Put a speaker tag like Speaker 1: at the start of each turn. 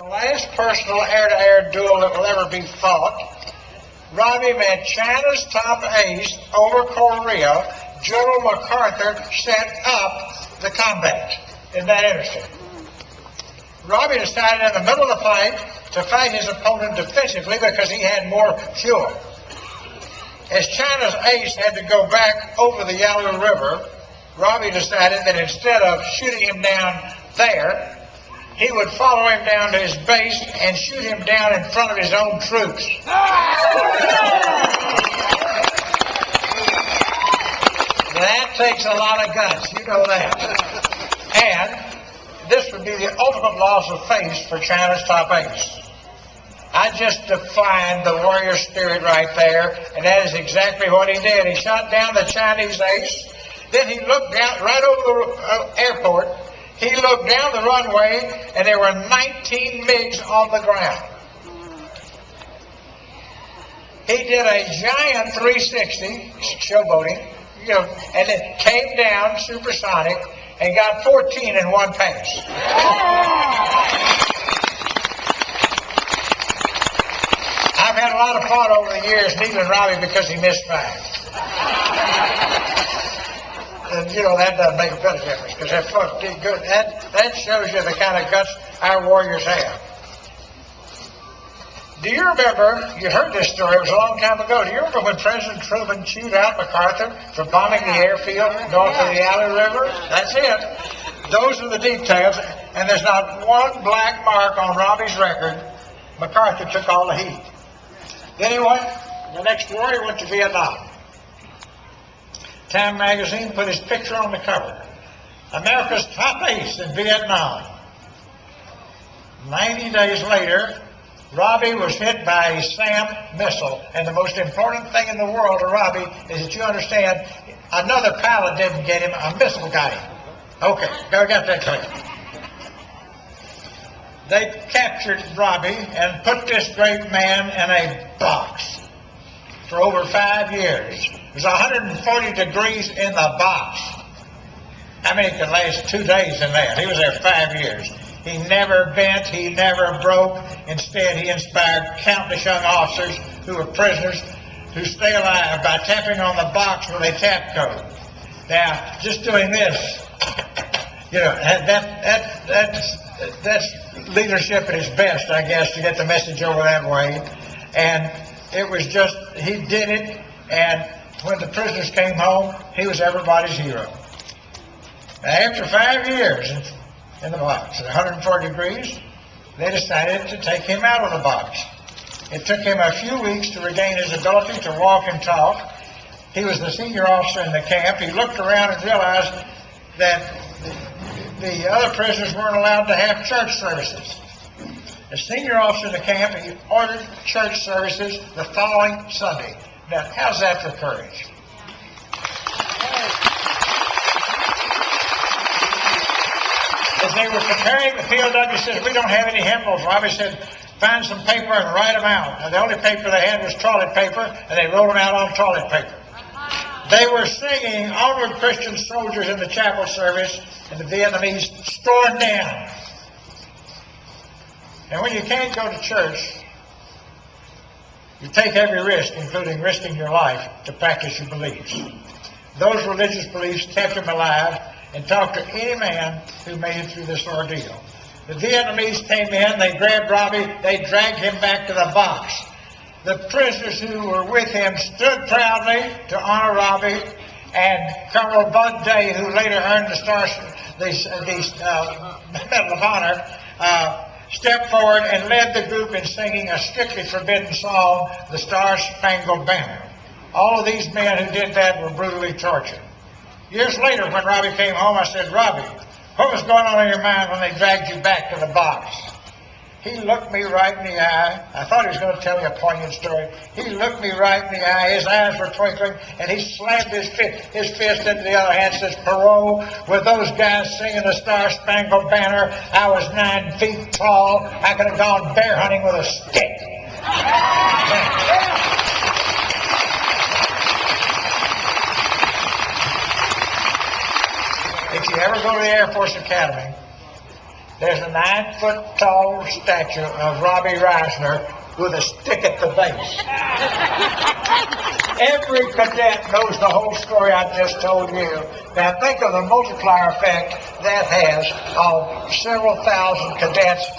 Speaker 1: last personal air-to-air duel that will ever be fought, Robbie met China's top ace over Korea. General MacArthur set up the combat. Isn't that interesting? Robbie decided in the middle of the fight to fight his opponent defensively because he had more fuel. As China's ace had to go back over the Yalu River, Robbie decided that instead of shooting him down there, he would follow him down to his base and shoot him down in front of his own troops. That takes a lot of guts, you know that. And this would be the ultimate loss of face for China's top ace. I just defined the warrior spirit right there, and that is exactly what he did. He shot down the Chinese ace, then he looked down right over the airport. He looked down the runway, and there were 19 MiGs on the ground. He did a giant 360, showboating, and it came down supersonic and got 14 in one pass. I've had a lot of fun over the years needling Robbie because he missed 5. And that doesn't make a bit of difference because that folks did good. That shows you the kind of guts our warriors have. Do you remember, you heard this story, it was a long time ago, do you remember when President Truman chewed out MacArthur for bombing the airfield north of the Yalu River? That's it. Those are the details, and there's not one black mark on Robbie's record. MacArthur took all the heat. Then the next war, he went to Vietnam. Time magazine put his picture on the cover. America's top ace in Vietnam. 90 days later, Robbie was hit by a SAM missile. And the most important thing in the world to Robbie is that you understand, another pilot didn't get him, a missile got him. Okay, now we got that clear. They captured Robbie and put this great man in a box for over 5 years. It was 140 degrees in the box. How many could last 2 days in there? He was there 5 years. He never bent, he never broke. Instead, he inspired countless young officers who were prisoners to stay alive by tapping on the box with a tap code. Now, just doing this, that's leadership at its best, I guess, to get the message over that way. And it was just, he did it, and when the prisoners came home, he was everybody's hero. Now, after 5 years in the box at 140 degrees, they decided to take him out of the box. It took him a few weeks to regain his ability to walk and talk. He was the senior officer in the camp. He looked around and realized that the other prisoners weren't allowed to have church services. The senior officer in the camp, he ordered church services the following Sunday. Now, how's that for courage? As they were preparing the POW, said, we don't have any hymnals. Robbie said, find some paper and write them out. And the only paper they had was toilet paper, and they wrote them out on toilet paper. They were singing Onward Christian Soldiers in the chapel service, and the Vietnamese stormed down. And when you can't go to church, you take every risk, including risking your life, to practice your beliefs. Those religious beliefs kept him alive and talked to any man who made it through this ordeal. The Vietnamese came in, they grabbed Robbie, they dragged him back to the box. The prisoners who were with him stood proudly to honor Robbie, and Colonel Bud Day, who later earned the Medal of Honor, stepped forward and led the group in singing a strictly forbidden song, the Star-Spangled Banner. All of these men who did that were brutally tortured. Years later, when Robbie came home, I said, Robbie, what was going on in your mind when they dragged you back to the box? He looked me right in the eye. I thought he was going to tell me a poignant story. He looked me right in the eye. His eyes were twinkling, and he slammed his fist into the other hand and says, Perot, with those guys singing the Star-Spangled Banner, I was 9 feet tall. I could have gone bear hunting with a stick. If you ever go to the Air Force Academy, there's a 9-foot-tall statue of Robbie Reisner with a stick at the base. Every cadet knows the whole story I just told you. Now think of the multiplier effect that has on several thousand cadets